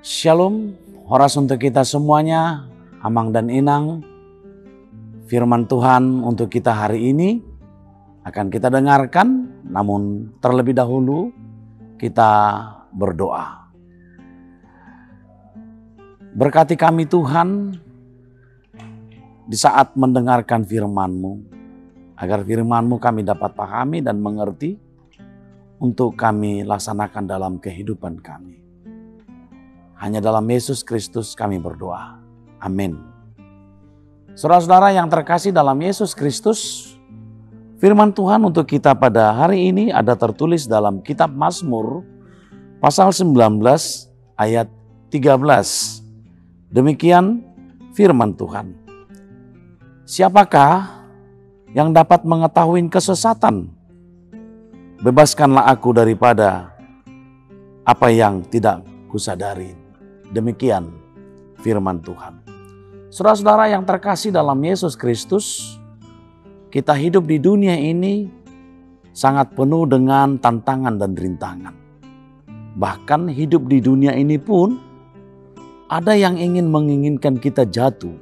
Shalom, horas untuk kita semuanya, Amang dan Inang. Firman Tuhan untuk kita hari ini akan kita dengarkan, namun terlebih dahulu kita berdoa. Berkati kami Tuhan di saat mendengarkan firman-Mu, agar firman-Mu kami dapat pahami dan mengerti untuk kami laksanakan dalam kehidupan kami. Hanya dalam Yesus Kristus kami berdoa. Amin. Saudara-saudara yang terkasih dalam Yesus Kristus, firman Tuhan untuk kita pada hari ini ada tertulis dalam kitab Mazmur pasal 19 ayat 13. Demikian firman Tuhan. Siapakah yang dapat mengetahui kesesatan? Bebaskanlah aku daripada apa yang tidak kusadari. Demikian firman Tuhan. Saudara-saudara yang terkasih dalam Yesus Kristus, kita hidup di dunia ini sangat penuh dengan tantangan dan rintangan. Bahkan hidup di dunia ini pun ada yang menginginkan kita jatuh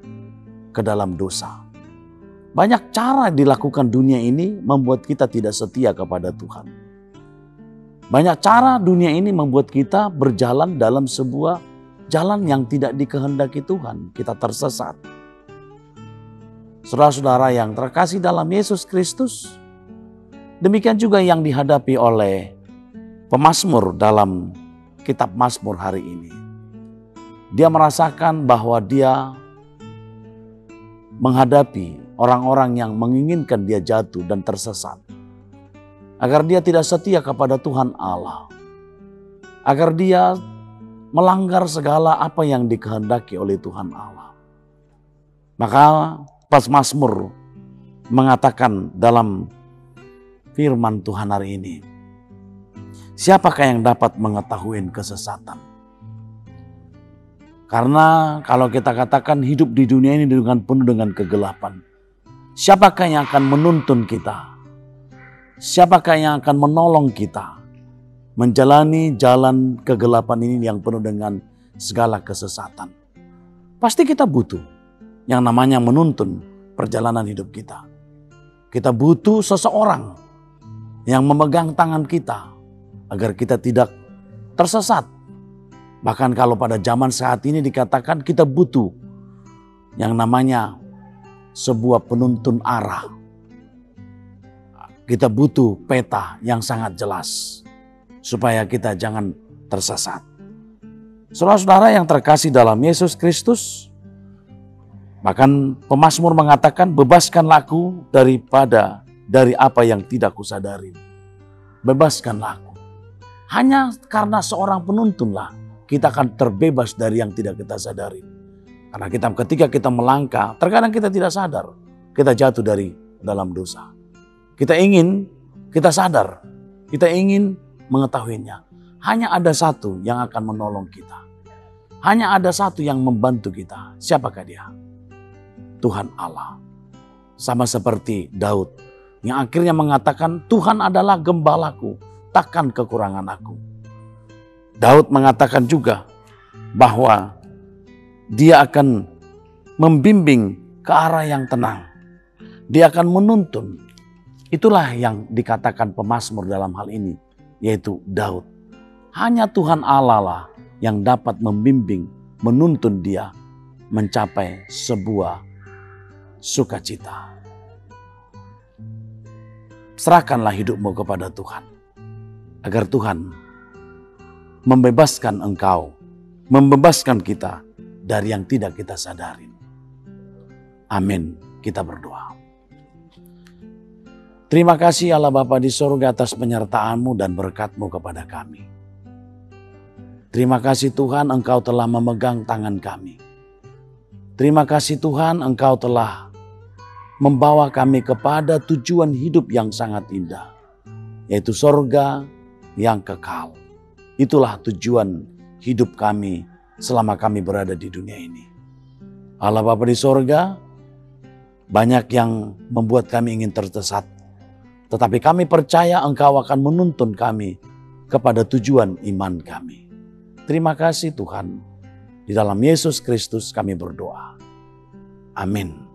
ke dalam dosa. Banyak cara dilakukan dunia ini membuat kita tidak setia kepada Tuhan. Banyak cara dunia ini membuat kita berjalan dalam sebuah jalan yang tidak dikehendaki Tuhan, kita tersesat. Saudara-saudara yang terkasih dalam Yesus Kristus, demikian juga yang dihadapi oleh pemazmur dalam kitab Mazmur hari ini. Dia merasakan bahwa dia menghadapi orang-orang yang menginginkan dia jatuh dan tersesat. Agar dia tidak setia kepada Tuhan Allah. Agar dia melanggar segala apa yang dikehendaki oleh Tuhan Allah. Maka Mazmur mengatakan dalam firman Tuhan hari ini, siapakah yang dapat mengetahui kesesatan? Karena kalau kita katakan hidup di dunia ini dengan penuh dengan kegelapan, siapakah yang akan menuntun kita? Siapakah yang akan menolong kita menjalani jalan kegelapan ini yang penuh dengan segala kesesatan? Pasti kita butuh yang namanya menuntun perjalanan hidup kita. Kita butuh seseorang yang memegang tangan kita agar kita tidak tersesat. Bahkan kalau pada zaman saat ini dikatakan kita butuh yang namanya sebuah penuntun arah. Kita butuh peta yang sangat jelas supaya kita jangan tersesat. Saudara-saudara yang terkasih dalam Yesus Kristus, bahkan pemazmur mengatakan, bebaskanlah aku dari apa yang tidak kusadari. Bebaskanlah aku. Hanya karena seorang penuntunlah kita akan terbebas dari yang tidak kita sadari. Karena ketika kita melangkah, terkadang kita tidak sadar kita jatuh dari dalam dosa. Kita sadar, kita ingin mengetahuinya. Hanya ada satu yang akan menolong kita. Hanya ada satu yang membantu kita. Siapakah dia? Tuhan Allah. Sama seperti Daud yang akhirnya mengatakan, Tuhan adalah gembalaku, takkan kekurangan aku. Daud mengatakan juga bahwa dia akan membimbing ke arah yang tenang. Dia akan menuntun. Itulah yang dikatakan pemazmur dalam hal ini, yaitu Daud. Hanya Tuhan Allah lah yang dapat membimbing, menuntun dia mencapai sebuah sukacita. Serahkanlah hidupmu kepada Tuhan, agar Tuhan membebaskan engkau, membebaskan kita dari yang tidak kita sadari. Amin. Kita berdoa. Terima kasih Allah Bapa di sorga atas penyertaan-Mu dan berkat-Mu kepada kami. Terima kasih Tuhan Engkau telah memegang tangan kami. Terima kasih Tuhan Engkau telah membawa kami kepada tujuan hidup yang sangat indah. Yaitu sorga yang kekal. Itulah tujuan hidup kami selama kami berada di dunia ini. Allah Bapa di sorga, banyak yang membuat kami ingin tersesat. Tetapi kami percaya Engkau akan menuntun kami kepada tujuan iman kami. Terima kasih Tuhan. Di dalam Yesus Kristus kami berdoa. Amin.